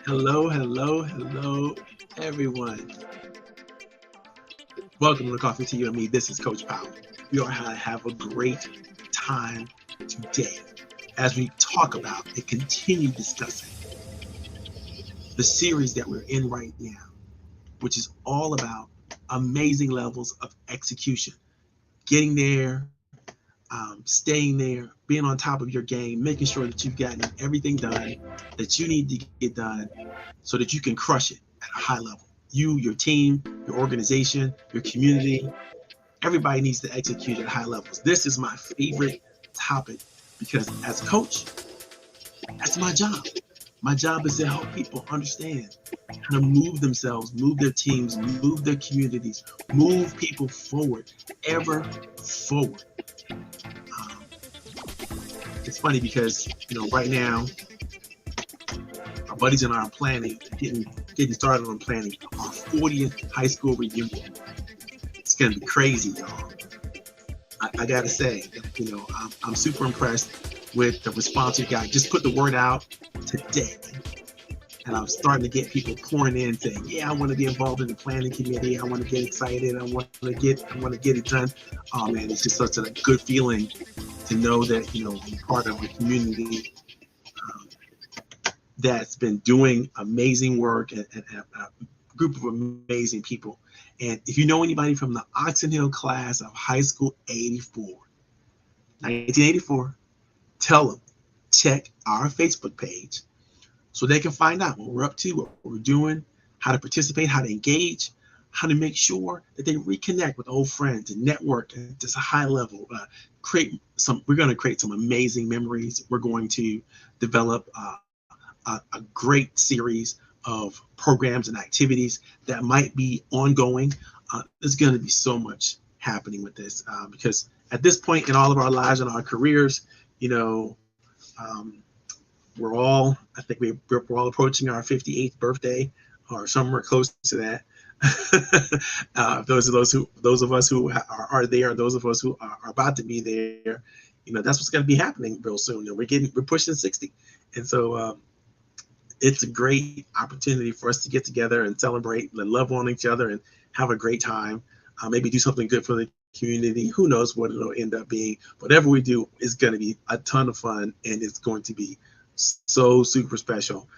Hello, hello, hello, everyone. Welcome to Coffee to You and Me. This is Coach Powell. We are going to have a great time today as we talk about and continue discussing the series that we're in right now, which is all about amazing levels of execution, getting there, staying there, being on top of your game, making sure that you've gotten everything done that you need to get done so that you can crush it at a high level. You, your team, your organization, your community, everybody needs to execute at high levels. This is my favorite topic because as a coach, that's my job. My job is to help people understand how to move themselves, move their teams, move their communities, move people forward, ever forward. Um, it's funny because, right now, our buddies and I are planning, getting started on planning our 40th high school reunion. It's going to be crazy, y'all. I got to say, I'm super impressed with the response we got. Just put the word out today. And I'm starting to get people pouring in saying, yeah, I want to be involved in the planning committee. I want to get excited. I want to get it done. Oh man, it's just such a good feeling to know that, I'm part of a community that's been doing amazing work and a group of amazing people. And if you know anybody from the Oxon Hill class of high school 1984, tell them, check our Facebook page so they can find out what we're up to, what we're doing, how to participate, how to engage, how to make sure that they reconnect with old friends and network at just a high level. We're going to create some amazing memories. We're going to develop a great series of programs and activities that might be ongoing. There's going to be so much happening with this because at this point in all of our lives and our careers, I think we're all approaching our 58th birthday or somewhere close to that. Those of us who are there, those of us who are about to be there, that's what's going to be happening real soon. We're pushing 60, and so it's a great opportunity for us to get together and celebrate and love on each other and have a great time. Maybe do something good for the community. Who knows what it'll end up being? Whatever we do is going to be a ton of fun, and it's going to be so super special.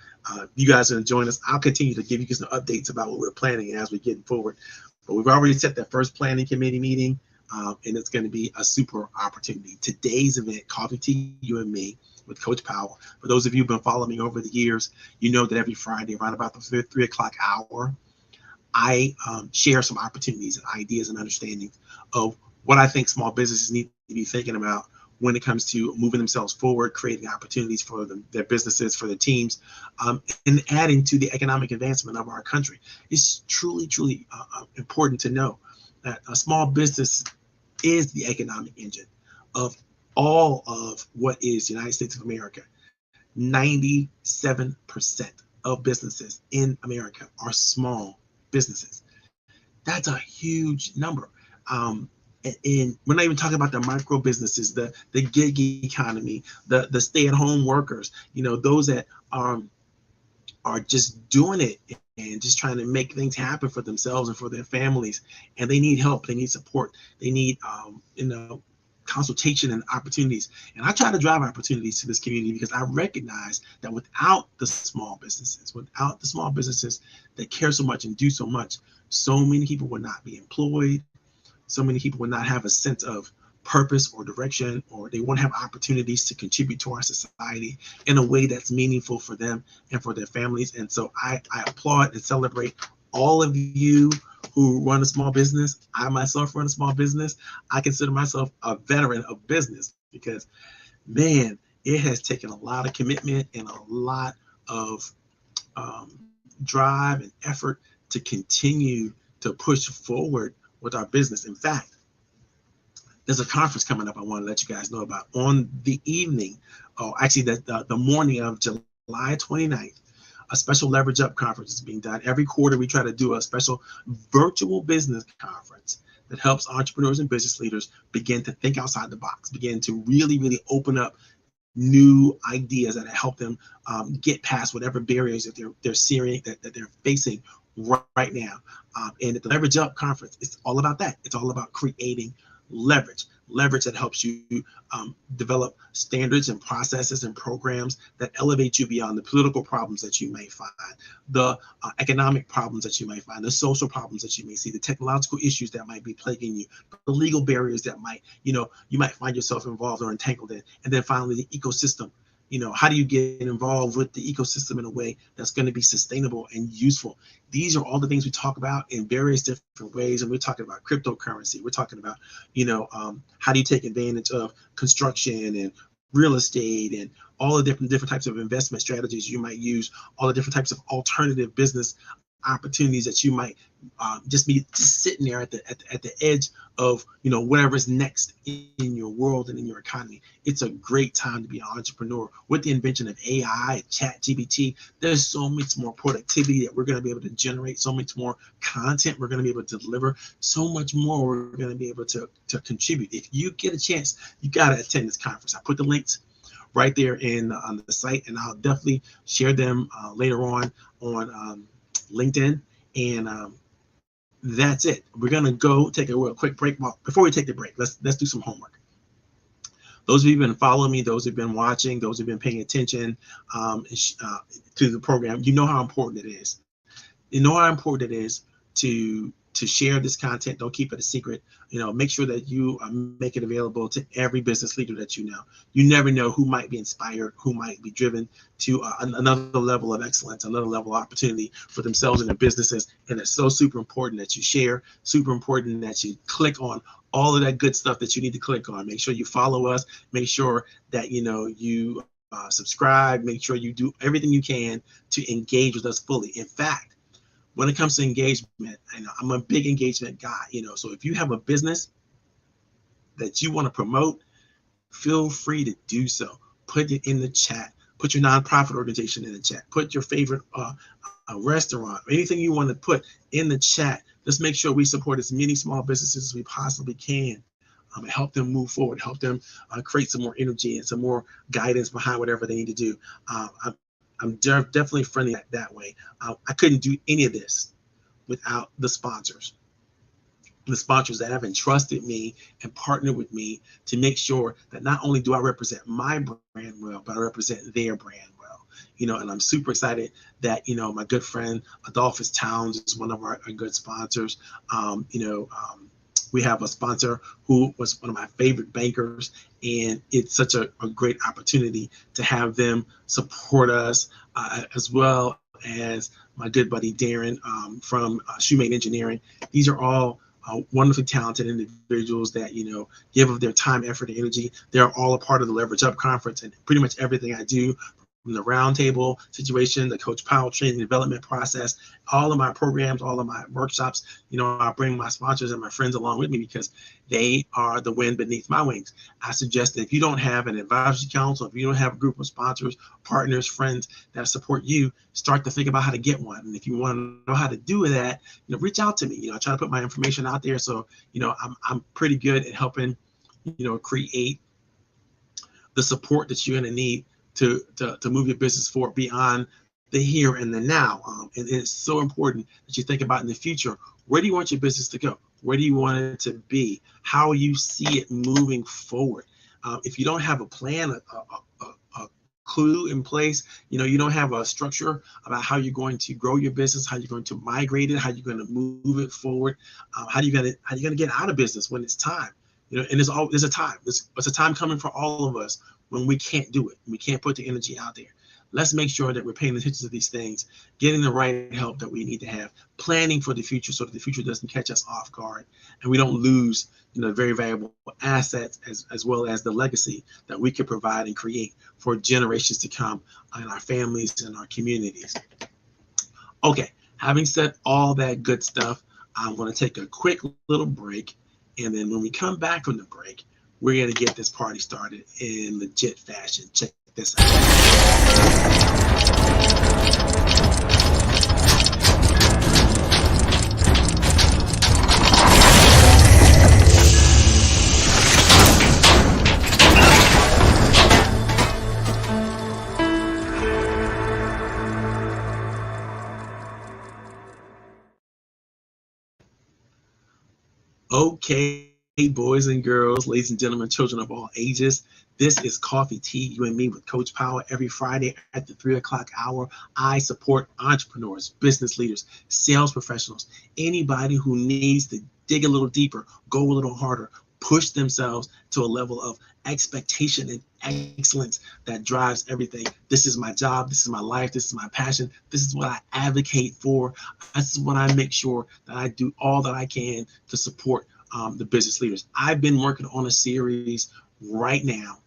You guys are going to join us. I'll continue to give you some updates about what we're planning as we get forward. But we've already set that first planning committee meeting, and it's going to be a super opportunity. Today's event, Coffee to You and Me, with Coach Powell. For those of you who've been following me over the years, you know that every Friday around about the 3 o'clock hour, I share some opportunities and ideas and understandings of what I think small businesses need to be thinking about when it comes to moving themselves forward, creating opportunities for their businesses, for their teams, and adding to the economic advancement of our country. It's truly, truly important to know that a small business is the economic engine of all of what is the United States of America. 97% of businesses in America are small businesses. That's a huge number. And we're not even talking about the micro businesses, the gig economy, the stay-at-home workers, those that are just doing it and just trying to make things happen for themselves and for their families. And they need help, they need support, they need consultation and opportunities. And I try to drive opportunities to this community because I recognize that without the small businesses that care so much and do so much, so many people would not be employed. So many people would not have a sense of purpose or direction, or they won't have opportunities to contribute to our society in a way that's meaningful for them and for their families. And so I applaud and celebrate all of you who run a small business. I myself run a small business. I consider myself a veteran of business because, man, it has taken a lot of commitment and a lot of drive and effort to continue to push forward with our business. In fact, there's a conference coming up I want to let you guys know about on the evening, actually the morning of July 29th. A special Leverage Up conference is being done. Every quarter, we try to do a special virtual business conference that helps entrepreneurs and business leaders begin to think outside the box, begin to really, really open up new ideas that help them get past whatever barriers that they're seeing that they're facing right now. And at the Leverage Up conference, it's all about that. It's all about creating leverage that helps you develop standards and processes and programs that elevate you beyond the political problems that you may find, the economic problems that you may find, the social problems that you may see, the technological issues that might be plaguing you, the legal barriers that might, you might find yourself involved or entangled in. And then finally, the ecosystem. How do you get involved with the ecosystem in a way that's going to be sustainable and useful? These are all the things we talk about in various different ways. And we're talking about cryptocurrency. We're talking about, how do you take advantage of construction and real estate and all the different types of investment strategies you might use, all the different types of alternative business opportunities that you might just be sitting there at the edge of whatever's next in your world and in your economy. It's a great time to be an entrepreneur. With the invention of AI, ChatGPT, there's so much more productivity that we're going to be able to generate, so much more content we're going to be able to deliver, so much more we're going to be able to contribute. If you get a chance, you got to attend this conference. I put the links right there on the site, and I'll definitely share them later on LinkedIn. And that's it. We're gonna go take a real quick break. Well, before we take the break, let's do some homework. Those of you who've been following me, those who've been watching, those who've been paying attention to the program, you know how important it is. You know how important it is to share this content. Don't keep it a secret. Make sure that you make it available to every business leader that you know. You never know who might be inspired, who might be driven to another level of excellence, another level of opportunity for themselves and their businesses. And it's so super important that you share, super important that you click on all of that good stuff that you need to click on. Make sure you follow us. Make sure that you subscribe. Make sure you do everything you can to engage with us fully. In fact, when it comes to engagement, I'm a big engagement guy, so if you have a business that you want to promote, feel free to do so. Put it in the chat. Put your nonprofit organization in the chat. Put your favorite restaurant, anything you want to put in the chat. Let's make sure we support as many small businesses as we possibly can. And help them move forward, help them create some more energy and some more guidance behind whatever they need to do. I'm definitely friendly that way. I couldn't do any of this without the sponsors that have entrusted me and partnered with me to make sure that not only do I represent my brand well, but I represent their brand well. And I'm super excited that, my good friend Adolphus Towns is one of our good sponsors. We have a sponsor who was one of my favorite bankers, and it's such a great opportunity to have them support us, as well as my good buddy Darren from Shoemate Engineering. These are all wonderfully talented individuals that give of their time, effort, and energy. They're all a part of the Leverage Up conference, and pretty much everything I do, from the roundtable situation, the Coach Powell training development process, all of my programs, all of my workshops, I bring my sponsors and my friends along with me because they are the wind beneath my wings. I suggest that if you don't have an advisory council, if you don't have a group of sponsors, partners, friends that support you, start to think about how to get one. And if you want to know how to do that, reach out to me. I try to put my information out there. So, I'm pretty good at helping, create the support that you're going to need to move your business forward beyond the here and the now. And it's so important that you think about in the future, where do you want your business to go? Where do you want it to be? How you see it moving forward? If you don't have a plan, a clue in place, you don't have a structure about how you're going to grow your business, how you're going to migrate it, how you're going to move it forward, how you're going to get out of business when it's time. And there's a time. It's a time coming for all of us when we can't do it. We can't put the energy out there. Let's make sure that we're paying attention to these things, getting the right help that we need to have, planning for the future so that the future doesn't catch us off guard and we don't lose, very valuable assets as well as the legacy that we can provide and create for generations to come in our families and our communities. Okay, having said all that good stuff, I'm going to take a quick little break. And then when we come back from the break, we're going to get this party started in legit fashion. Check this out. Okay, boys and girls, ladies and gentlemen, children of all ages. This is Coffee Tea, you and me with Coach Power. Every Friday at the 3 o'clock hour, I support entrepreneurs, business leaders, sales professionals, anybody who needs to dig a little deeper, go a little harder, push themselves to a level of expectation and excellence that drives everything. This is my job. This is my life. This is my passion. This is what I advocate for. This is what I make sure that I do all that I can to support the business leaders. I've been working on a series right now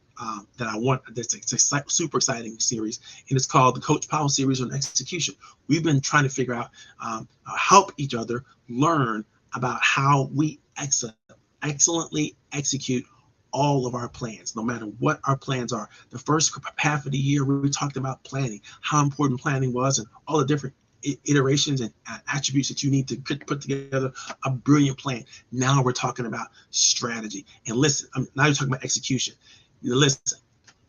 that I want. That's a super exciting series, and it's called the Coach Powell Series on Execution. We've been trying to figure out, help each other learn about how we excellently execute all of our plans, no matter what our plans are. The first half of the year, we talked about planning, how important planning was, and all the different iterations and attributes that you need to put together a brilliant plan. Now we're talking about strategy. And listen, now you're talking about execution. Listen,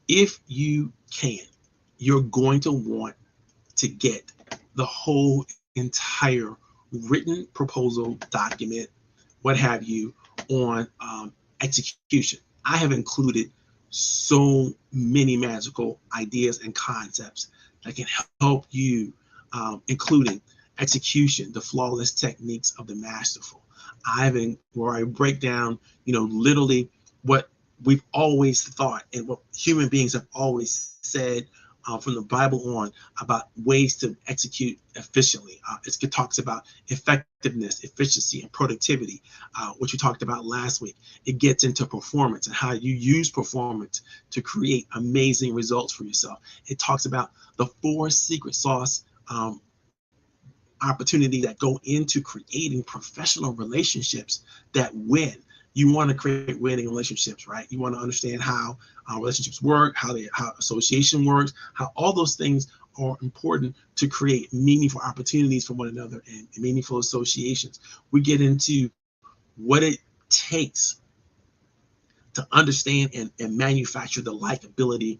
if you can, you're going to want to get the whole entire written proposal document, what have you, on execution. I have included so many magical ideas and concepts that can help you, including execution, the flawless techniques of the masterful. Where I break down, literally what we've always thought and what human beings have always said from the Bible on about ways to execute efficiently. It talks about effectiveness, efficiency, and productivity, which we talked about last week. It gets into performance and how you use performance to create amazing results for yourself. It talks about the 4 secret sauce opportunities that go into creating professional relationships that win. You want to create winning relationships, right? You want to understand how relationships work, how association works, how all those things are important to create meaningful opportunities for one another and meaningful associations. We get into what it takes to understand and manufacture the likability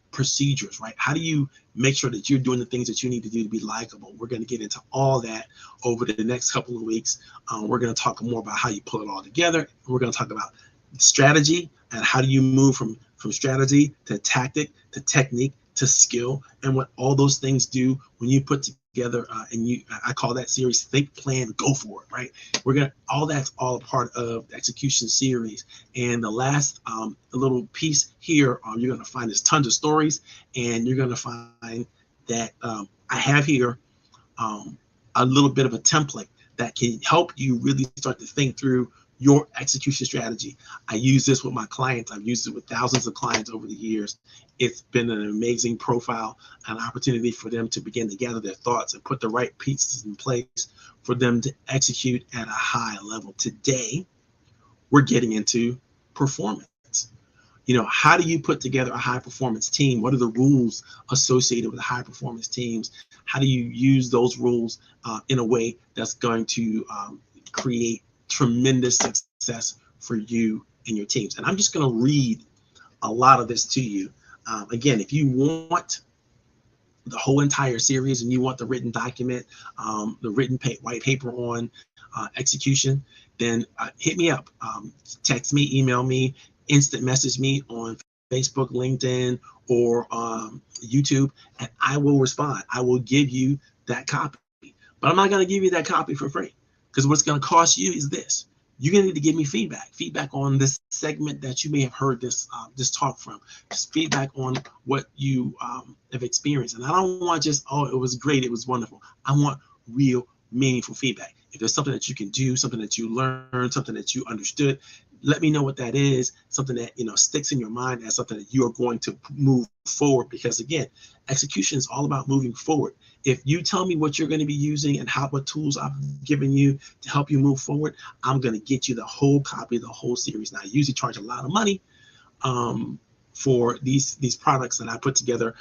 procedures, right? How do you make sure that you're doing the things that you need to do to be likable? We're going to get into all that over the next couple of weeks. We're going to talk more about how you pull it all together. We're going to talk about strategy and how do you move from strategy to tactic to technique to skill, and what all those things do when you put together I call that series Think, Plan, Go For It, right? That's all a part of the execution series. And the last little piece here, you're going to find there's tons of stories, and you're going to find that I have here a little bit of a template that can help you really start to think through your execution strategy. I use this with my clients. I've used it with thousands of clients over the years. It's been an amazing profile, an opportunity for them to begin to gather their thoughts and put the right pieces in place for them to execute at a high level. Today, we're getting into performance. How do you put together a high performance team? What are the rules associated with high performance teams? How do you use those rules in a way that's going to create tremendous success for you and your teams? And I'm just going to read a lot of this to you. Again, if you want the whole entire series and you want the written document, the written white paper on execution, then hit me up. Text me, email me, instant message me on Facebook, LinkedIn, or YouTube, and I will respond. I will give you that copy. But I'm not going to give you that copy for free, because what's going to cost you is this. You're going to need to give me feedback on this segment that you may have heard this talk from. Just feedback on what you have experienced. And I don't want just, it was great, it was wonderful. I want real, meaningful feedback. If there's something that you can do, something that you learned, something that you understood, let me know what that is, something that sticks in your mind as something that you are going to move forward. Because again, execution is all about moving forward. If you tell me what you're going to be using and what tools I've given you to help you move forward, I'm going to get you the whole copy of the whole series. Now, I usually charge a lot of money for these products that I put together,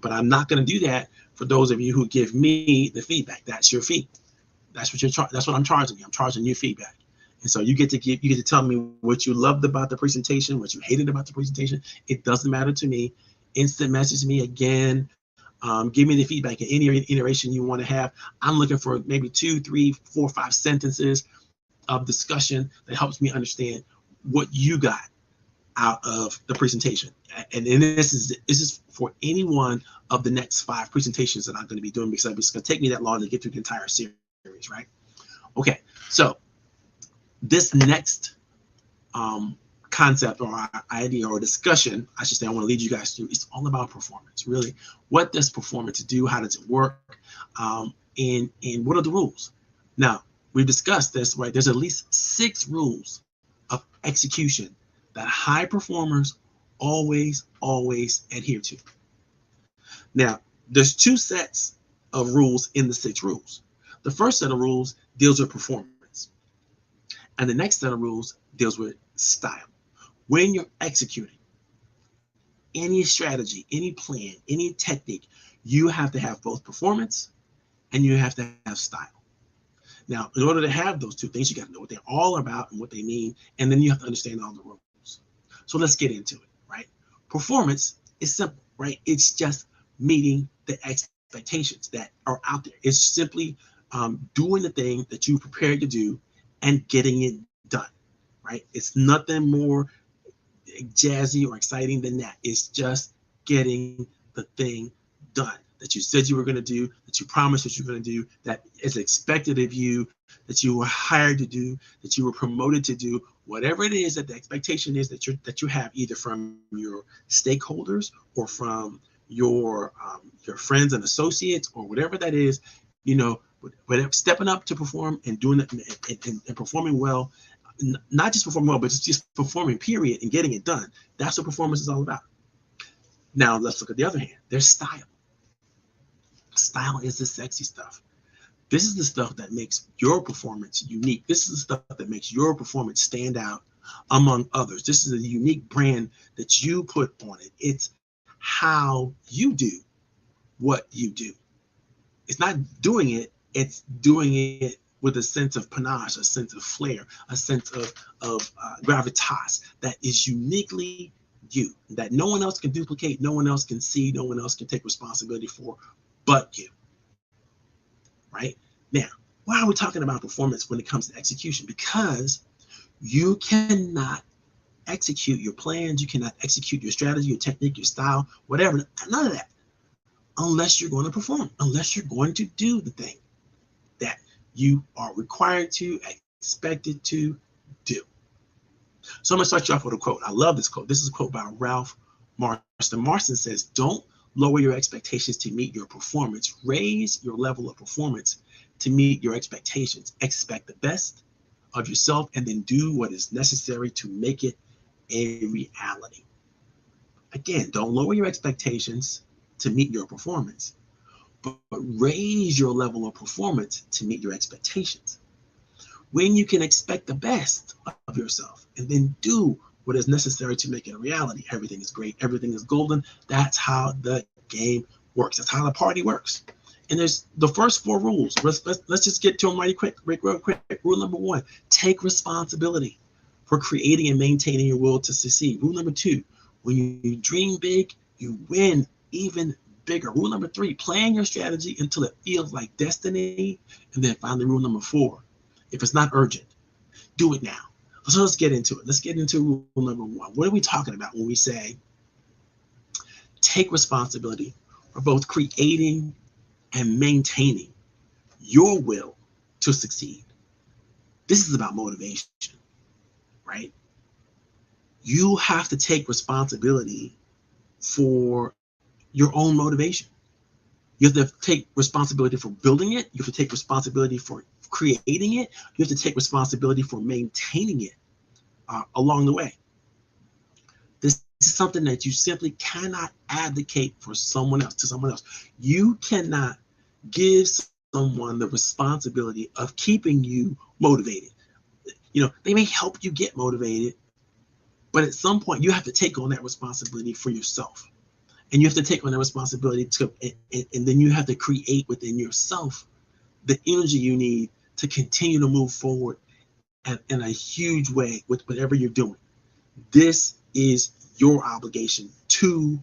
but I'm not going to do that for those of you who give me the feedback. That's your fee. That's what I'm charging you. I'm charging you feedback. And so you get to tell me what you loved about the presentation, what you hated about the presentation. It doesn't matter to me. Instant message me again. Give me the feedback in any iteration you want to have. I'm looking for maybe 2, 3, 4, 5 sentences of discussion that helps me understand what you got out of the presentation. And this is for any one of the next 5 presentations that I'm going to be doing, because it's going to take me that long to get through the entire series, right? Okay, so this next concept or idea or discussion, I should say, I want to lead you guys through. It's all about performance. Really, what does performance do? How does it work? And what are the rules? Now, we've discussed this, right? There's at least 6 rules of execution that high performers always adhere to. Now, there's 2 sets of rules in the 6 rules. The first set of rules deals with performance, and the next set of rules deals with style. When you're executing any strategy, any plan, any technique, you have to have both performance and you have to have style. Now, in order to have those 2 things, you got to know what they're all about and what they mean, and then you have to understand all the rules. So let's get into it, right? Performance is simple, right? It's just meeting the expectations that are out there. It's simply doing the thing that you prepared to do and getting it done, right? It's nothing more jazzy or exciting than that. It's just getting the thing done that you said you were going to do, that you promised that you're going to do, that is expected of you, that you were hired to do, that you were promoted to do, whatever it is that the expectation is that you have, either from your stakeholders or from your friends and associates or whatever that is, you know, whatever, stepping up to perform and doing it and performing well. Not just performing well, but it's just performing, period, and getting it done. That's what performance is all about. Now, let's look at the other hand. There's style. Style is the sexy stuff. This is the stuff that makes your performance unique. This is the stuff that makes your performance stand out among others. This is a unique brand that you put on it. It's how you do what you do. It's not doing it, it's doing it with a sense of panache, a sense of flair, a sense of gravitas that is uniquely you, that no one else can duplicate, no one else can see, no one else can take responsibility for but you, right? Now, why are we talking about performance when it comes to execution? Because you cannot execute your plans, you cannot execute your strategy, your technique, your style, whatever, none of that, unless you're going to perform, unless you're going to do the thing that you are required to, expected to do. So I'm going to start you off with a quote. I love this quote. This is a quote by Ralph Marston. Marston says, "Don't lower your expectations to meet your performance. Raise your level of performance to meet your expectations. Expect the best of yourself and then do what is necessary to make it a reality." Again, don't lower your expectations to meet your performance, but raise your level of performance to meet your expectations. When you can expect the best of yourself and then do what is necessary to make it a reality, everything is great, everything is golden. That's how the game works. That's how the party works. And there's the first 4 rules. Let's just get to them real quick. Rule number 1, take responsibility for creating and maintaining your will to succeed. Rule number 2, when you dream big, you win even bigger. Rule number 3, plan your strategy until it feels like destiny. And then finally, rule number 4, if it's not urgent, do it now. So let's get into it. Let's get into rule number 1. What are we talking about when we say take responsibility for both creating and maintaining your will to succeed? This is about motivation, right? You have to take responsibility for your own motivation. You have to take responsibility for building it. You have to take responsibility for creating it. You have to take responsibility for maintaining it along the way. This is something that you simply cannot advocate for someone else, to someone else. You cannot give someone the responsibility of keeping you motivated. You know, they may help you get motivated, but at some point you have to take on that responsibility for yourself. And you have to take on that responsibility and then you have to create within yourself the energy you need to continue to move forward in a huge way with whatever you're doing. This is your obligation to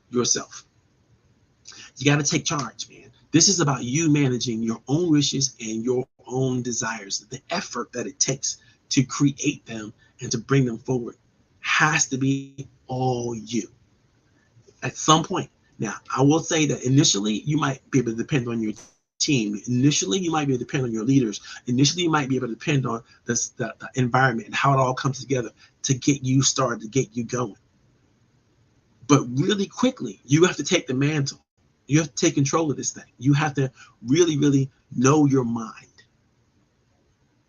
yourself. You got to take charge, man. This is about you managing your own wishes and your own desires, the effort that it takes to create them and to bring them forward has to be all you at some point. Now, I will say that initially you might be able to depend on your team. Initially, you might be able to depend on your leaders. Initially, you might be able to depend on the environment and how it all comes together to get you started, to get you going. But really quickly, you have to take the mantle. You have to take control of this thing. You have to really, really know your mind.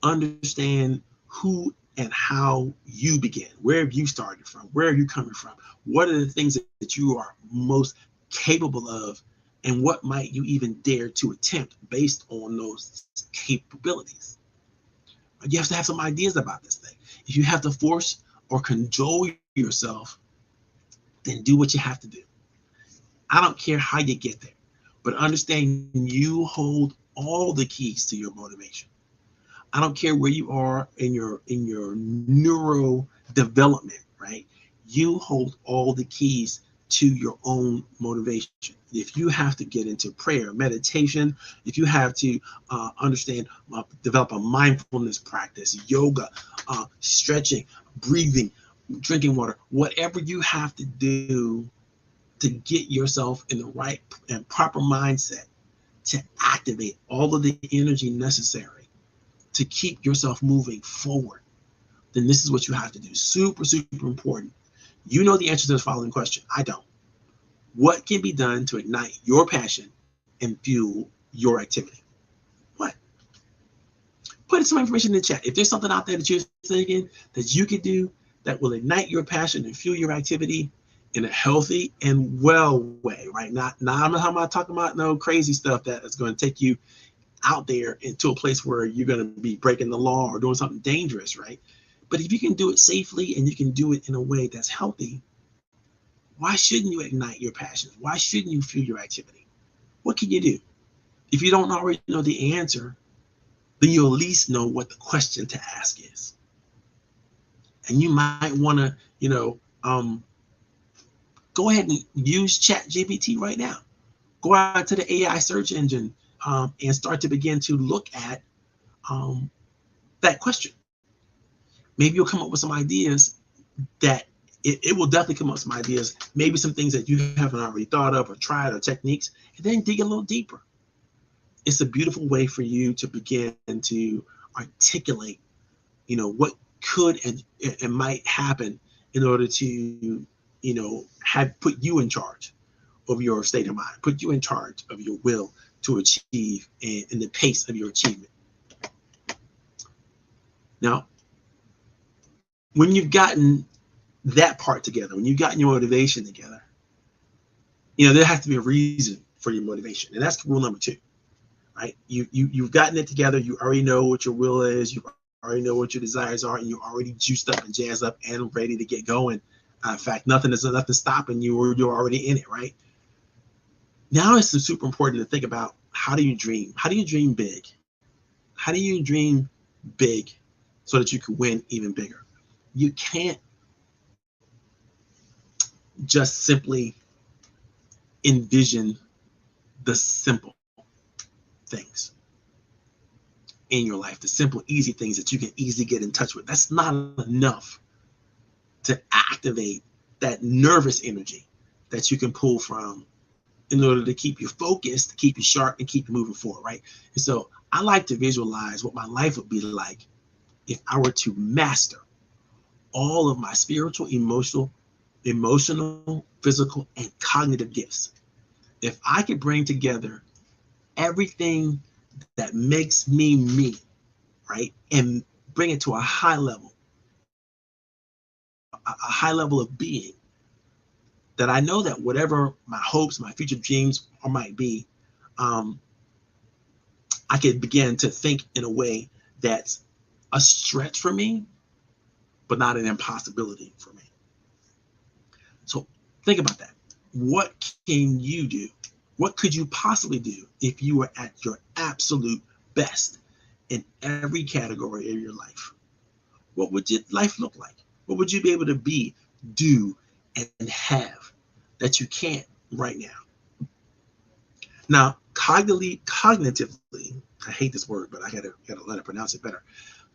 Understand who and how you began. Where have you started from? Where are you coming from? What are the things that you are most capable of? And what might you even dare to attempt based on those capabilities? You have to have some ideas about this thing. If you have to force or cajole yourself, then do what you have to do. I don't care how you get there, but understand you hold all the keys to your motivation. I don't care where you are in your neuro development, right? You hold all the keys to your own motivation. If you have to get into prayer, meditation, if you have to understand, develop a mindfulness practice, yoga, stretching, breathing, drinking water, whatever you have to do to get yourself in the right and proper mindset to activate all of the energy necessary to keep yourself moving forward, then this is what you have to do. Super, super important. You know the answer to the following question. I don't. What can be done to ignite your passion and fuel your activity? What? Put some information in the chat. If there's something out there that you're thinking that you could do that will ignite your passion and fuel your activity in a healthy and well way, right? I'm not talking about no crazy stuff that is going to take you out there into a place where you're going to be breaking the law or doing something dangerous, right? But if you can do it safely and you can do it in a way that's healthy, why shouldn't you ignite your passions? Why shouldn't you fuel your activity? What can you do? If you don't already know the answer, then you'll at least know what the question to ask is. And you might want to, go ahead and use ChatGPT right now. Go out to the AI search engine and start to begin to look at that question. Maybe you'll come up with some ideas that it will definitely come up with some ideas, maybe some things that you haven't already thought of or tried or techniques, and then dig a little deeper. It's a beautiful way for you to begin to articulate, what could and might happen in order to, have put you in charge of your state of mind, put you in charge of your will to achieve and the pace of your achievement. Now, when you've gotten that part together, when you've gotten your motivation together, there has to be a reason for your motivation. And that's rule number 2, right? You've gotten it together. You already know what your will is. You already know what your desires are, and you're already juiced up and jazzed up and ready to get going. In fact, nothing stopping you, or you're already in it, right? Now it's super important to think about, how do you dream? How do you dream big? How do you dream big so that you can win even bigger? You can't just simply envision the simple things in your life, the simple, easy things that you can easily get in touch with. That's not enough to activate that nervous energy that you can pull from in order to keep you focused, to keep you sharp, and keep you moving forward, right? And so I like to visualize what my life would be like if I were to master all of my spiritual, emotional, physical, and cognitive gifts. If I could bring together everything that makes me me, right, and bring it to a high level of being, that I know that whatever my hopes, my future dreams might be, I could begin to think in a way that's a stretch for me, but not an impossibility for me. So think about that. What can you do? What could you possibly do if you were at your absolute best in every category of your life? What would your life look like? What would you be able to be, do, and have that you can't right now? Now, cognitively, I hate this word, but I gotta learn to pronounce it better.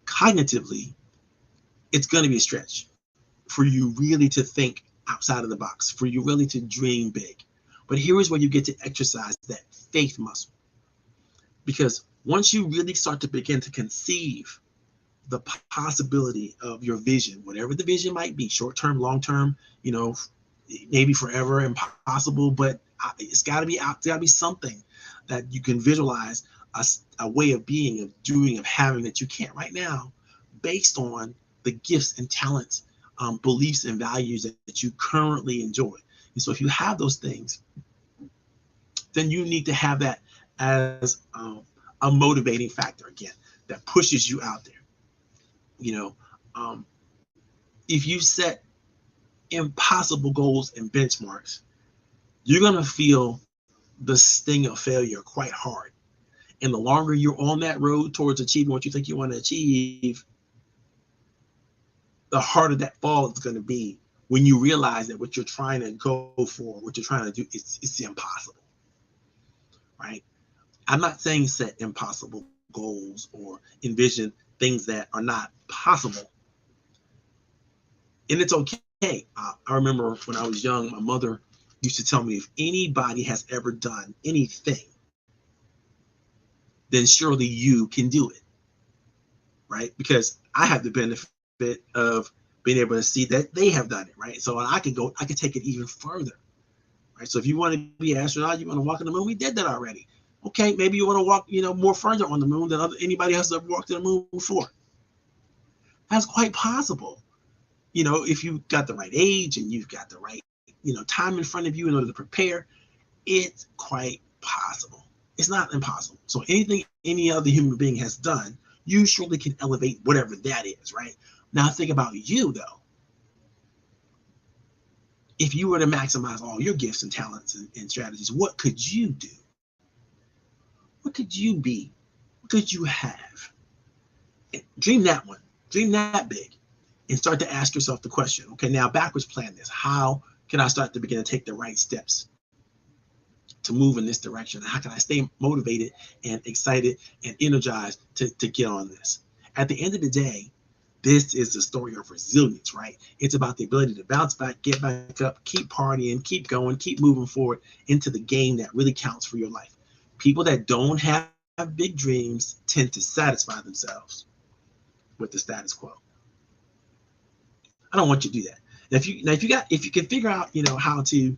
Cognitively, it's going to be a stretch for you really to think outside of the box, for you really to dream big. But here is where you get to exercise that faith muscle. Because once you really start to begin to conceive the possibility of your vision, whatever the vision might be, short-term, long-term, maybe forever impossible, but it's got to be out. It's got to be something that you can visualize, a way of being, of doing, of having that you can't right now, based on the gifts and talents, beliefs and values that you currently enjoy. And so if you have those things, then you need to have that as a motivating factor, again, that pushes you out there. If you set impossible goals and benchmarks, you're going to feel the sting of failure quite hard. And the longer you're on that road towards achieving what you think you want to achieve, the harder that fall is going to be when you realize that what you're trying to go for, what you're trying to do, it's impossible, right? I'm not saying set impossible goals or envision things that are not possible. And it's okay. I remember when I was young, my mother used to tell me, if anybody has ever done anything, then surely you can do it, right? Because I have the benefit of being able to see that they have done it, right? So I can take it even further, right? So if you want to be an astronaut, you want to walk on the moon, we did that already. Okay, maybe you want to walk, more further on the moon than anybody else ever walked on the moon before. That's quite possible. If you've got the right age and you've got the right, time in front of you in order to prepare, it's quite possible. It's not impossible. So anything any other human being has done, you surely can elevate whatever that is, right? Now think about you, though. If you were to maximize all your gifts and talents and strategies, what could you do? What could you be? What could you have? And dream that one. Dream that big. And start to ask yourself the question, okay, now backwards plan this. How can I start to begin to take the right steps to move in this direction? How can I stay motivated and excited and energized to get on this? At the end of the day, this is the story of resilience, right? It's about the ability to bounce back, get back up, keep partying, keep going, keep moving forward into the game that really counts for your life. People that don't have big dreams tend to satisfy themselves with the status quo. I don't want you to do that. If you can figure out, how to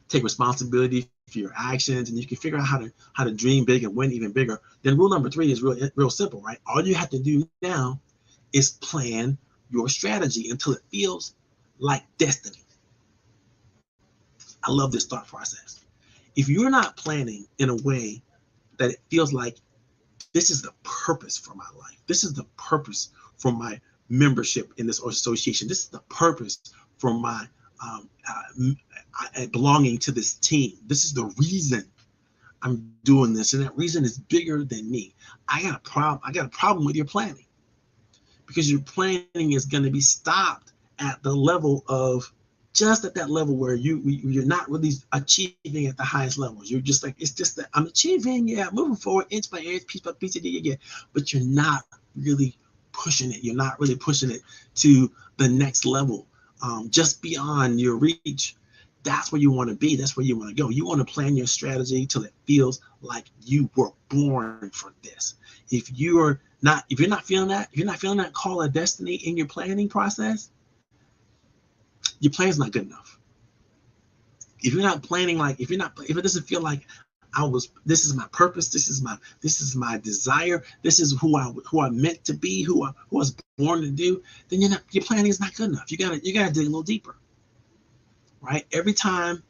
take responsibility for your actions, and you can figure out how to dream big and win even bigger, then rule number 3 is real simple, right? All you have to do now is plan your strategy until it feels like destiny. I love this thought process. If you're not planning in a way that it feels like this is the purpose for my life, this is the purpose for my membership in this association, this is the purpose for my belonging to this team, this is the reason I'm doing this, and that reason is bigger than me, I got a problem with your planning, because your planning is going to be stopped at the level of just at that level where you're not really achieving at the highest levels. You're just like, it's just that I'm achieving, moving forward inch by inch, piece by piece, but you're not really pushing it. You're not really pushing it to the next level, just beyond your reach. That's where you want to be. That's where you want to go. You want to plan your strategy till it feels like you were born for this. If you're not feeling that call of destiny in your planning process, your plan's not good enough. If you're not planning, if it doesn't feel like this is my purpose, this is my desire, this is who I'm meant to be, who I was born to do, then your planning is not good enough. You gotta dig a little deeper, right? Every time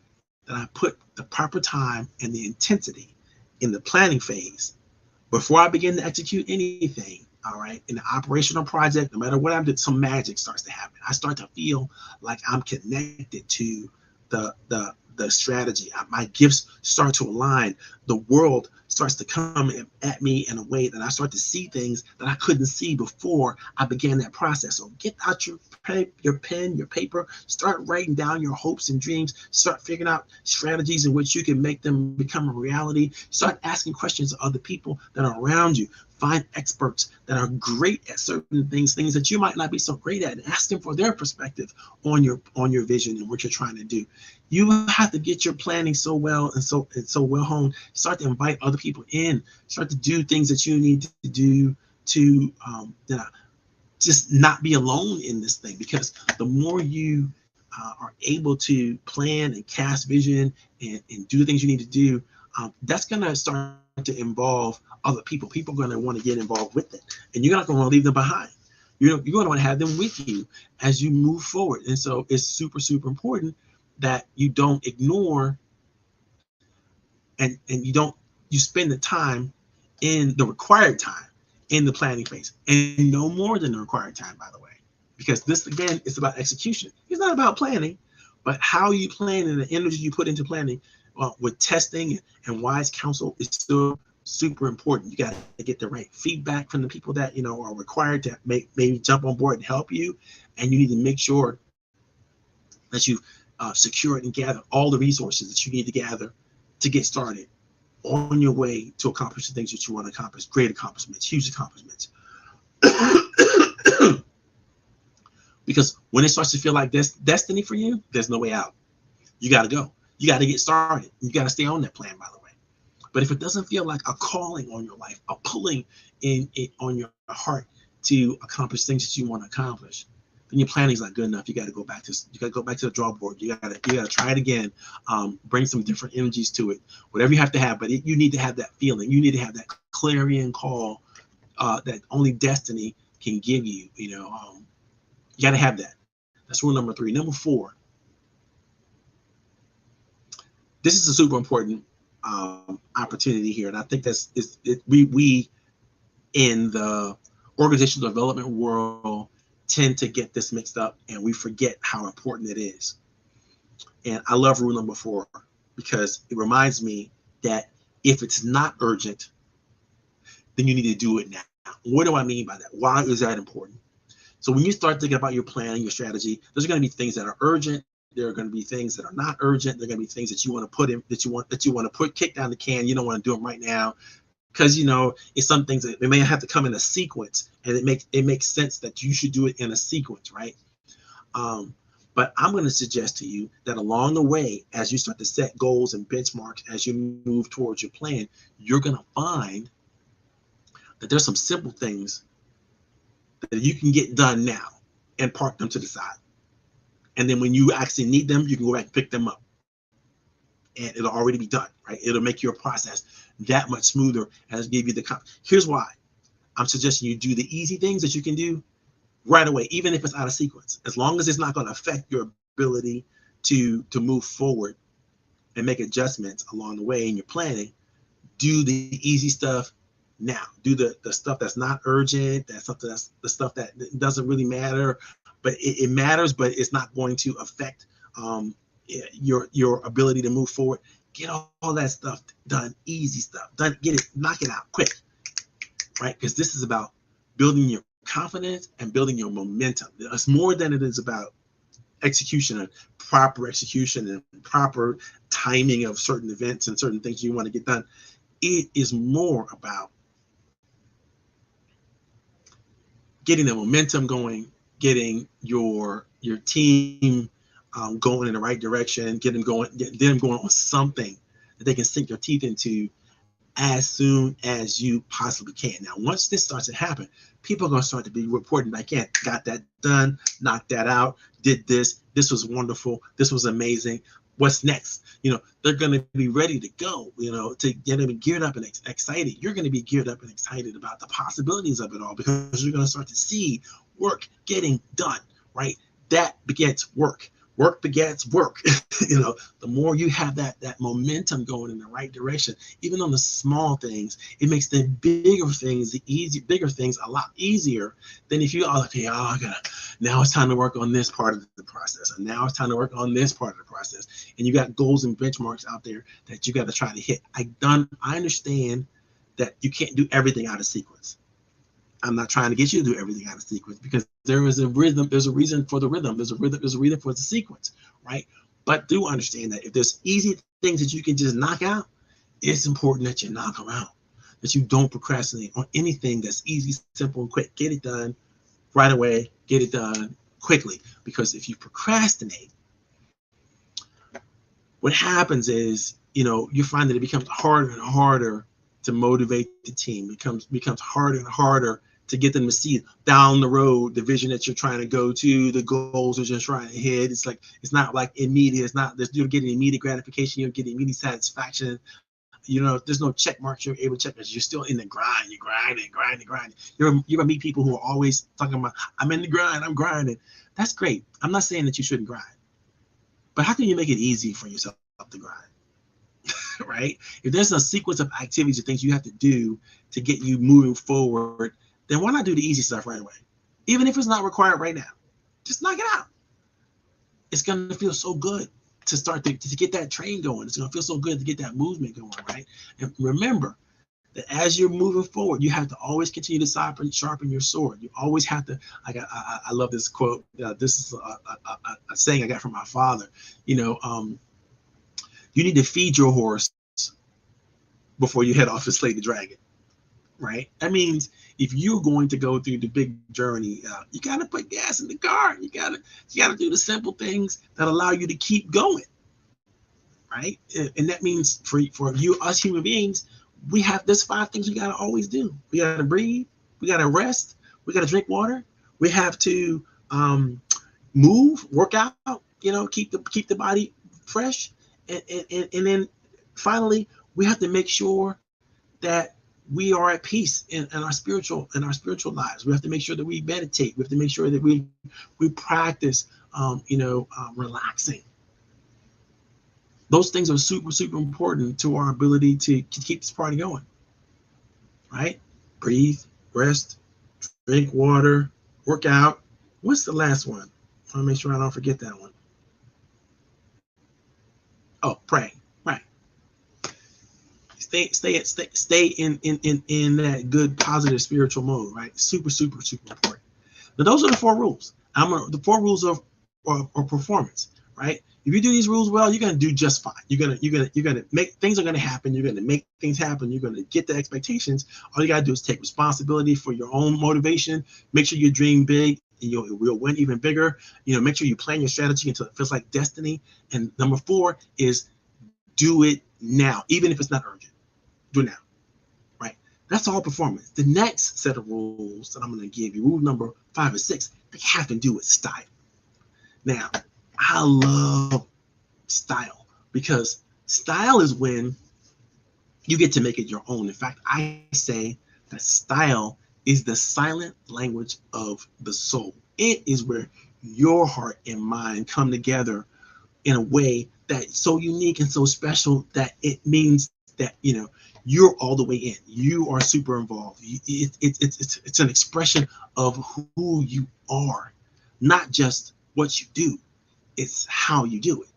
that I put the proper time and the intensity in the planning phase before I begin to execute anything, all right, in the operational project, no matter what I'm doing, some magic starts to happen. I start to feel like I'm connected to the strategy. My gifts start to align. The world starts to come at me in a way that I start to see things that I couldn't see before I began that process. So get out your pen, your paper, start writing down your hopes and dreams, start figuring out strategies in which you can make them become a reality. Start asking questions of other people that are around you. Find experts that are great at certain things that you might not be so great at, and ask them for their perspective on your vision and what you're trying to do. You have to get your planning so well and so well honed. Start to invite other people in. Start to do things that you need to do to just not be alone in this thing. Because the more you are able to plan and cast vision and do the things you need to do, that's going to start to involve other people. People are going to want to get involved with it, and you're not going to want to leave them behind. You're going to want to have them with you as you move forward. And so it's super, super important that you don't ignore and you spend the time in the required time in the planning phase, and no more than the required time, by the way, because this again is about execution. It's not about planning, but how you plan and the energy you put into planning with testing and wise counsel is still super important. You got to get the right feedback from the people that are required to maybe jump on board and help you, and you need to make sure that you secure and gather all the resources that you need to gather to get started on your way to accomplish the things that you want to accomplish. Great accomplishments, huge accomplishments. Because when it starts to feel like destiny for you, there's no way out. You got to go. You got to get started. You got to stay on that plan, by the way. But if it doesn't feel like a calling on your life, a pulling on your heart to accomplish things that you want to accomplish, then your planning is not good enough. You got to go back to the drawing board. You got to try it again. Bring some different energies to it. Whatever you have to have, but you need to have that feeling. You need to have that clarion call that only destiny can give you. You got to have that. That's rule number 3. Number 4. This is a super important opportunity here, and I think we in the organizational development world tend to get this mixed up, and we forget how important it is. And I love rule number 4 because it reminds me that if it's not urgent, then you need to do it now. What do I mean by that? Why is that important? So when you start thinking about your plan, your strategy, there's going to be things that are urgent. There are going to be things that are not urgent. There are going to be things that you want to put in, that you want to put kick down the can. You don't want to do them right now because it's some things that they may have to come in a sequence, and it makes sense that you should do it in a sequence, right? But I'm going to suggest to you that along the way, as you start to set goals and benchmarks, as you move towards your plan, you're going to find that there's some simple things that you can get done now and park them to the side. And then when you actually need them, you can go back and pick them up. And it'll already be done, right? It'll make your process that much smoother and give you the Here's why. I'm suggesting you do the easy things that you can do right away, even if it's out of sequence. As long as it's not going to affect your ability to move forward and make adjustments along the way in your planning, do the easy stuff now. Do the stuff that's not urgent, that's the stuff that doesn't really matter, but it matters, but it's not going to affect your ability to move forward. Get all that stuff done, easy stuff done. Knock it out quick, right? Because this is about building your confidence and building your momentum. It's more than it is about execution and proper execution and proper timing of certain events and certain things you want to get done. It is more about getting the momentum going, getting your team going in the right direction, get them going on something that they can sink their teeth into as soon as you possibly can. Now, once this starts to happen, people are going to start to be reporting back in. Got that done, knocked that out, did this. This was wonderful. This was amazing. What's next? They're going to be ready to go, to get them geared up and excited. You're going to be geared up and excited about the possibilities of it all because you're going to start to see work getting done, right? That begets work. Work begets work. You know, the more you have that momentum going in the right direction, even on the small things, it makes the bigger things a lot easier than if you are okay, I gotta, now it's time to work on this part of the process, and now it's time to work on this part of the process, and you got goals and benchmarks out there that you got to try to hit. I understand that you can't do everything out of sequence. I'm not trying to get you to do everything out of sequence, because there is a rhythm. There's a reason for the rhythm. There's a reason for the sequence, right? But do understand that if there's easy things that you can just knock out, it's important that you knock them out, that you don't procrastinate on anything that's easy, simple, and quick. Get it done right away. Get it done quickly. Because if you procrastinate, what happens is, you know, you find that it becomes harder and harder to motivate the team. It becomes harder and harder to get them to see down the road the vision that you're trying to go to, the goals that you're trying to hit. It's like, it's not like immediate. It's not, you don't get immediate gratification. You don't get immediate satisfaction. You know, there's no check marks you're able to check, because you're still in the grind. You're grinding. You're gonna meet people who are always talking about, I'm in the grind, I'm grinding. That's great. I'm not saying that you shouldn't grind, but how can you make it easy for yourself to grind? Right? If there's a sequence of activities or things you have to do to get you moving forward, then why not do the easy stuff right away? Even if it's not required right now, just knock it out. It's gonna feel so good to start to get that train going. It's gonna feel so good to get that movement going, right? And remember that as you're moving forward, you have to always continue to sharpen your sword. You always have to. I love this quote. This is a saying I got from my father. You know, you need to feed your horse before you head off and slay the dragon, right? That means if you're going to go through the big journey, you got to put gas in the car. You got to do the simple things that allow you to keep going, right? And that means for you, us human beings, there's 5 things we got to always do. We got to breathe. We got to rest. We got to drink water. We have to move, work out, you know, keep the body fresh. And then finally, we have to make sure that we are at peace in our spiritual lives. We have to make sure that we meditate. We have to make sure that we practice, relaxing. Those things are super, super important to our ability to keep this party going, right? Breathe, rest, drink water, work out. What's the last one? I want to make sure I don't forget that one. Oh, pray. Right. Stay in that good, positive spiritual mode, right? Super, super, super important. Now, those are the 4 rules. The 4 rules of performance, right? If you do these rules well, you're gonna do just fine. You're gonna make things are gonna happen. You're gonna make things happen. You're gonna get the expectations. All you gotta do is take responsibility for your own motivation. Make sure you dream big, and you'll win even bigger. You know, make sure you plan your strategy until it feels like destiny. And number 4 is do it now, even if it's not urgent. Do it now, right? That's all performance. The next set of rules that I'm gonna give you, rule number 5 and 6, they have to do with style. Now, I love style, because style is when you get to make it your own. In fact, I say that style is the silent language of the soul. It is where your heart and mind come together in a way that's so unique and so special that it means that, you know, you're all the way in. You are super involved. It's an expression of who you are, not just what you do. It's how you do it.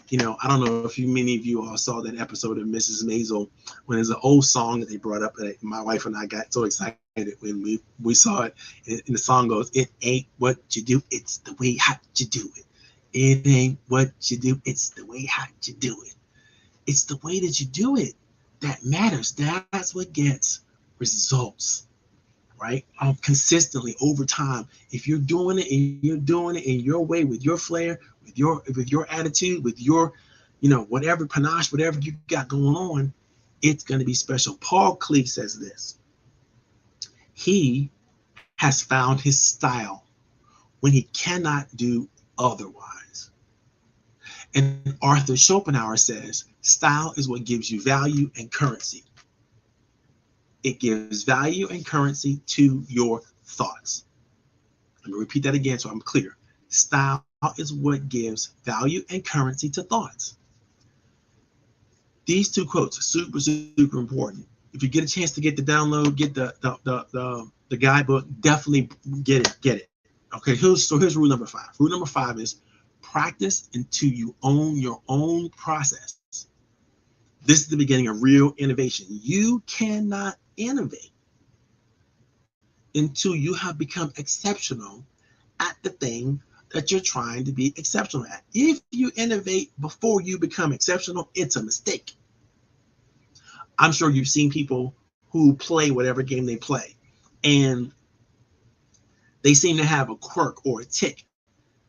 You know, I don't know if many of you all saw that episode of Mrs. Maisel, when there's an old song that they brought up, and my wife and I got so excited when we saw it. And the song goes, "It ain't what you do, it's the way how you do it. It ain't what you do, it's the way how you do it." It's the way that you do it that matters. That's what gets results, right? Consistently over time. If you're doing it and you're doing it in your way, with your flair, with your attitude, with your, whatever panache, whatever you got going on, it's going to be special. Paul Klee says this: he has found his style when he cannot do otherwise. And Arthur Schopenhauer says, style is what gives you value and currency. It gives value and currency to your thoughts. Let me repeat that again so I'm clear. Style is what gives value and currency to thoughts. These two quotes are super, super important. If you get a chance to get the download, get the guidebook, definitely get it. Okay, here's rule number 5. Rule number 5 is practice until you own your own process. This is the beginning of real innovation. You cannot innovate until you have become exceptional at the thing that you're trying to be exceptional at. If you innovate before you become exceptional, it's a mistake. I'm sure you've seen people who play whatever game they play, and they seem to have a quirk or a tick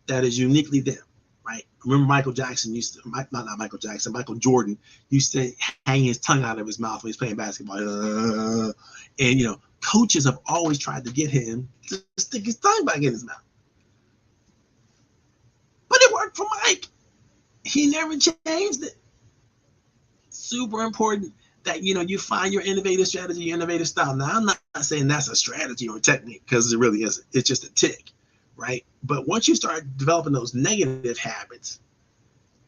that is uniquely them, right? Remember Michael Jackson used to, not Michael Jackson, Michael Jordan used to hang his tongue out of his mouth when he's playing basketball. And, coaches have always tried to get him to stick his tongue back in his mouth. But it worked for Mike. He never changed it. Super important that, you find your innovative strategy, your innovative style. Now, I'm not saying that's a strategy or a technique, because it really isn't. It's just a tick, right? But once you start developing those negative habits,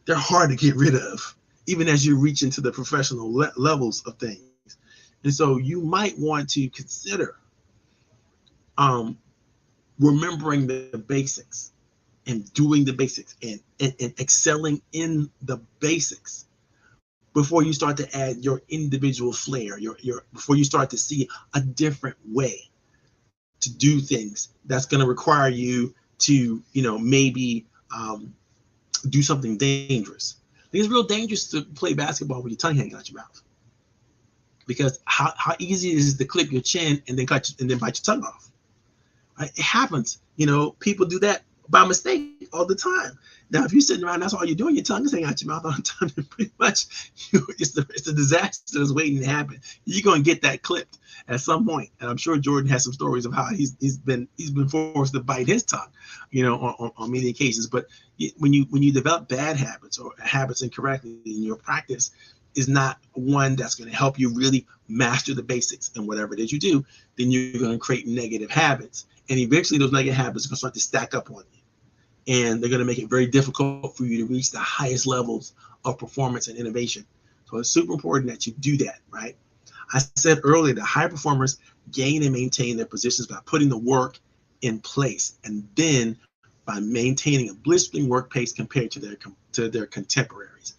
they're hard to get rid of, even as you reach into the professional levels of things. And so you might want to consider remembering the basics and doing the basics and excelling in the basics before you start to add your individual flair, before you start to see a different way to do things that's going to require you to, maybe do something dangerous. I think it's real dangerous to play basketball with your tongue hanging out your mouth, because how easy it is to clip your chin and then bite your tongue off. Right? It happens. People do that by mistake all the time. Now, if you're sitting around, that's all you're doing, your tongue is hanging out your mouth all the time, then pretty much it's a disaster that's waiting to happen. You're going to get that clipped at some point. And I'm sure Jordan has some stories of how he's been forced to bite his tongue, on many occasions. But when you develop bad habits or habits incorrectly in your practice, is not one that's going to help you really master the basics in whatever it is you do, then you're going to create negative habits. And eventually those negative habits are going to start to stack up on you. And they're going to make it very difficult for you to reach the highest levels of performance and innovation. So it's super important that you do that, right? I said earlier that high performers gain and maintain their positions by putting the work in place, and then by maintaining a blistering work pace compared to their contemporaries.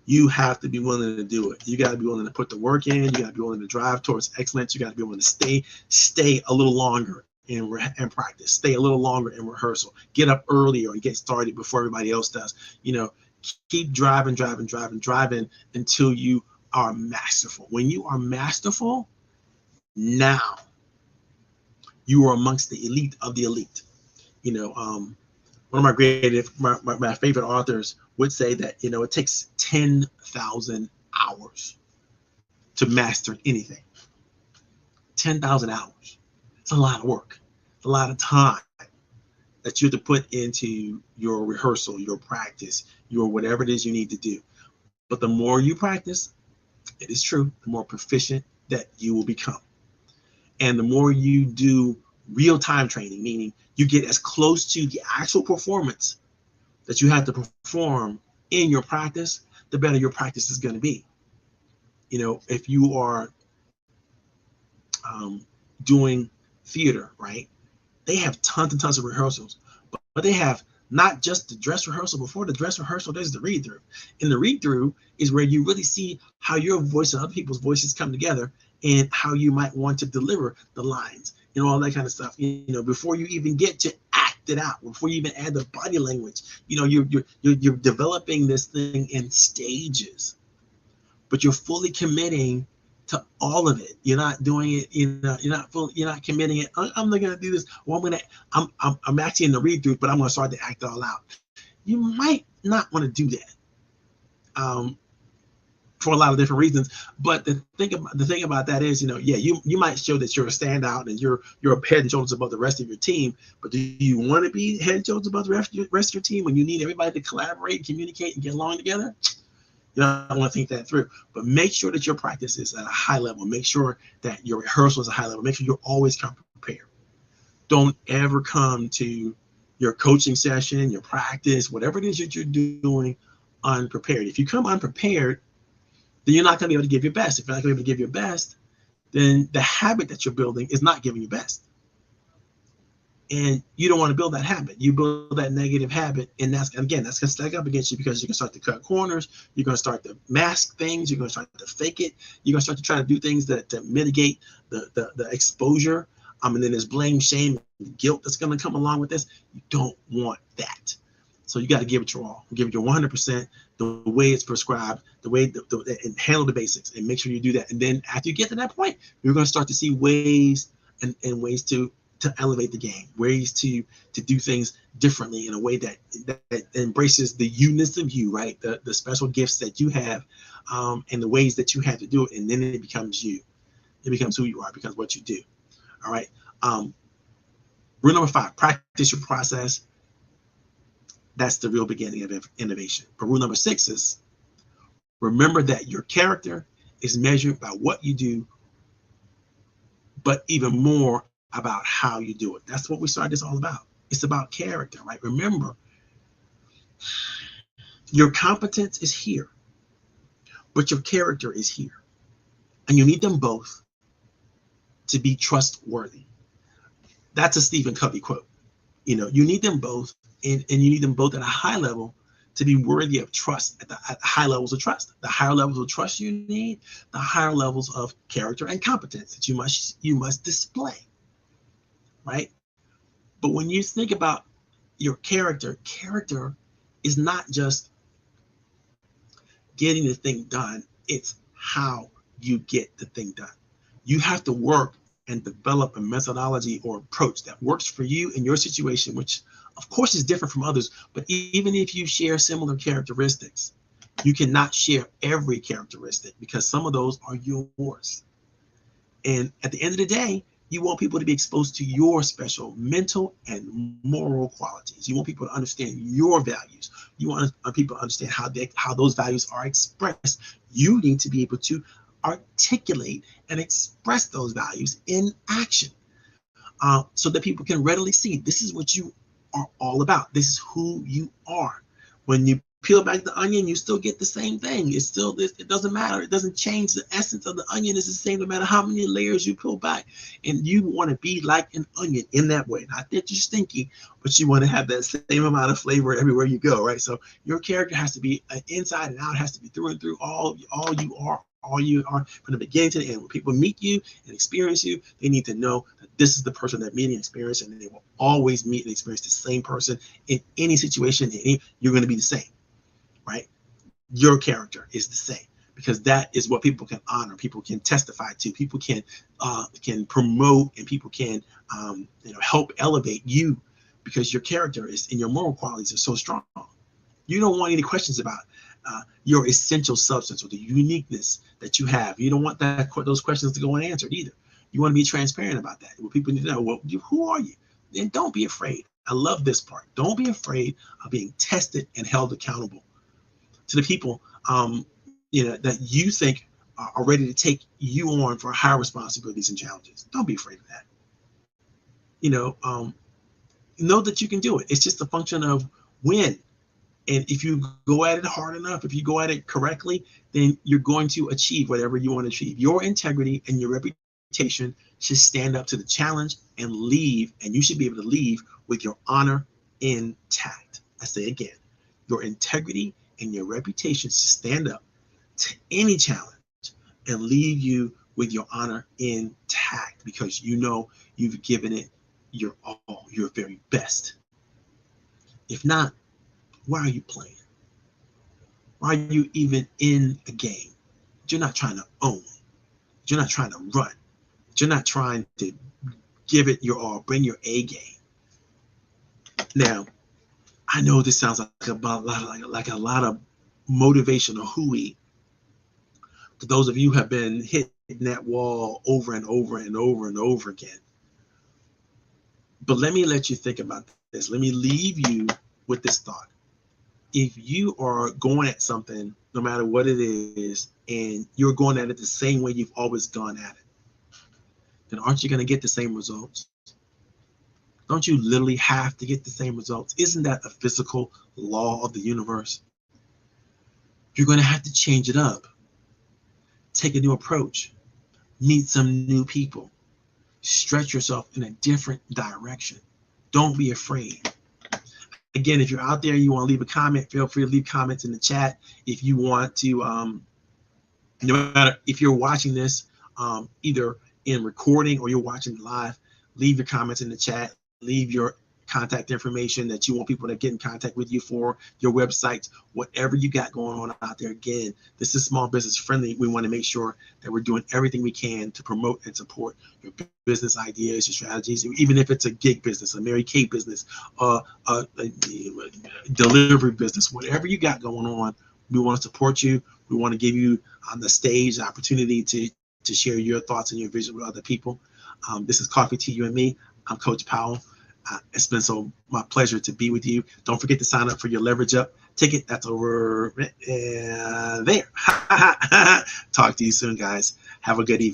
You have to be willing to do it. You got to be willing to put the work in. You got to be willing to drive towards excellence. You got to be willing to stay a little longer in practice, stay a little longer in rehearsal, get up earlier and get started before everybody else does. Keep driving until you are masterful. When you are masterful, now you are amongst the elite of the elite. One of my favorite authors would say that, it takes 10,000 hours to master anything. 10,000 hours. It's a lot of work. It's a lot of time that you have to put into your rehearsal, your practice, your whatever it is you need to do. But the more you practice, it is true, the more proficient that you will become. And the more you do real-time training, meaning you get as close to the actual performance that you have to perform in your practice, the better your practice is going to be. If you are doing theater, right? They have tons and tons of rehearsals, but they have not just the dress rehearsal. Before the dress rehearsal, there's the read-through. And the read-through is where you really see how your voice and other people's voices come together and how you might want to deliver the lines and all that kind of stuff. Before you even get to act it out, before you even add the body language, you're developing this thing in stages, but you're fully committing to all of it. You're not doing it. You're not committing it. I'm not going to do this. Well, I'm actually in the read through, but I'm going to start to act it all out. You might not want to do that for a lot of different reasons. But the thing about that is, you might show that you're a standout and you're head and shoulders above the rest of your team. But do you want to be head and shoulders above the rest of your team when you need everybody to collaborate, communicate, and get along together? You don't want to think that through, but make sure that your practice is at a high level. Make sure that your rehearsal is a high level. Make sure you're always come prepared. Don't ever come to, your coaching session, your practice, whatever it is that you're doing unprepared. If you come unprepared, then you're not going to be able to give your best. If you're not going to be able to give your best, then the habit that you're building is not giving your best. And you don't want to build that habit. You build that negative habit, and that's going to stack up against you, because you're going to start to cut corners. You're going to start to mask things. You're going to start to fake it. You're going to start to try to do things to mitigate the exposure. And then there's blame, shame, and guilt that's going to come along with this. You don't want that. So you got to give it your all. Give it your 100%, the way it's prescribed, the way and handle the basics, and make sure you do that. And then after you get to that point, you're going to start to see ways and ways to elevate the game, ways to do things differently in a way that embraces the you-ness of you, right? The special gifts that you have, and the ways that you have to do it. And then it becomes you. It becomes who you are, because what you do. All right. Rule number 5, practice your process. That's the real beginning of innovation. But rule number 6 is, remember that your character is measured by what you do, but even more about how you do it. That's what we started this all about. It's about character, right? Remember, your competence is here, but your character is here. And you need them both to be trustworthy. That's a Stephen Covey quote. You need them both, and you need them both at a high level to be worthy of trust, at high levels of trust. The higher levels of trust you need, the higher levels of character and competence that you must display, right? But when you think about your character is not just getting the thing done, it's how you get the thing done. You have to work and develop a methodology or approach that works for you in your situation, which of course is different from others. But even if you share similar characteristics, you cannot share every characteristic, because some of those are yours. And at the end of the day, you want people to be exposed to your special mental and moral qualities. You want people to understand your values. You want people to understand how those values are expressed. You need to be able to articulate and express those values in action, so that people can readily see this is what you are all about. This is who you are. When you peel back the onion, you still get the same thing. It's still this. It doesn't matter. It doesn't change. The essence of the onion is the same no matter how many layers you peel back. And you want to be like an onion in that way. Not that you're stinky, but you want to have that same amount of flavor everywhere you go, right? So your character has to be inside and out. It has to be through and through. All you are from the beginning to the end. When people meet you and experience you, they need to know that this is the person that meet and experience, and they will always meet and experience the same person in any situation. You're going to be the same, right? Your character is the same, because that is what people can honor, people can testify to, people can promote, and people can help elevate you, because your character is and your moral qualities are so strong. You don't want any questions about your essential substance or the uniqueness that you have. You don't want those questions to go unanswered either. You want to be transparent about that. Well, people need to know, well, who are you? And don't be afraid. I love this part. Don't be afraid of being tested and held accountable to the people that you think are ready to take you on for higher responsibilities and challenges. Don't be afraid of that. Know that you can do it. It's just a function of when. And if you go at it hard enough, if you go at it correctly, then you're going to achieve whatever you want to achieve. Your integrity and your reputation should stand up to the challenge and leave. And you should be able to leave with your honor intact. I say again, your integrity and your reputation should stand up to any challenge and leave you with your honor intact, because you've given it your all, your very best. If not, why are you playing? Why are you even in the game? You're not trying to own. You're not trying to run. You're not trying to give it your all, bring your A game. Now, I know this sounds like a lot of motivational hooey to those of you who have been hitting that wall over and over and over and over again. But let me let you think about this. Let me leave you with this thought. If you are going at something, no matter what it is, and you're going at it the same way you've always gone at it, then aren't you going to get the same results? Don't you literally have to get the same results? Isn't that a physical law of the universe? You're going to have to change it up. Take a new approach. Meet some new people. Stretch yourself in a different direction. Don't be afraid. Again, if you're out there, you want to leave a comment, feel free to leave comments in the chat. If you want to, no matter if you're watching this either in recording or you're watching live, leave your comments in the chat. Leave your contact information that you want people to get in contact with you for, your websites, whatever you got going on out there. Again, this is small business friendly. We want to make sure that we're doing everything we can to promote and support your business ideas, your strategies, even if it's a gig business, a Mary Kay business, a delivery business, whatever you got going on. We want to support you. We want to give you on the stage the opportunity to share your thoughts and your vision with other people. This is Coffee Tea, You and Me. I'm Coach Powell. It's been my pleasure to be with you. Don't forget to sign up for your Leverage Up ticket. That's over there. Talk to you soon, guys. Have a good evening.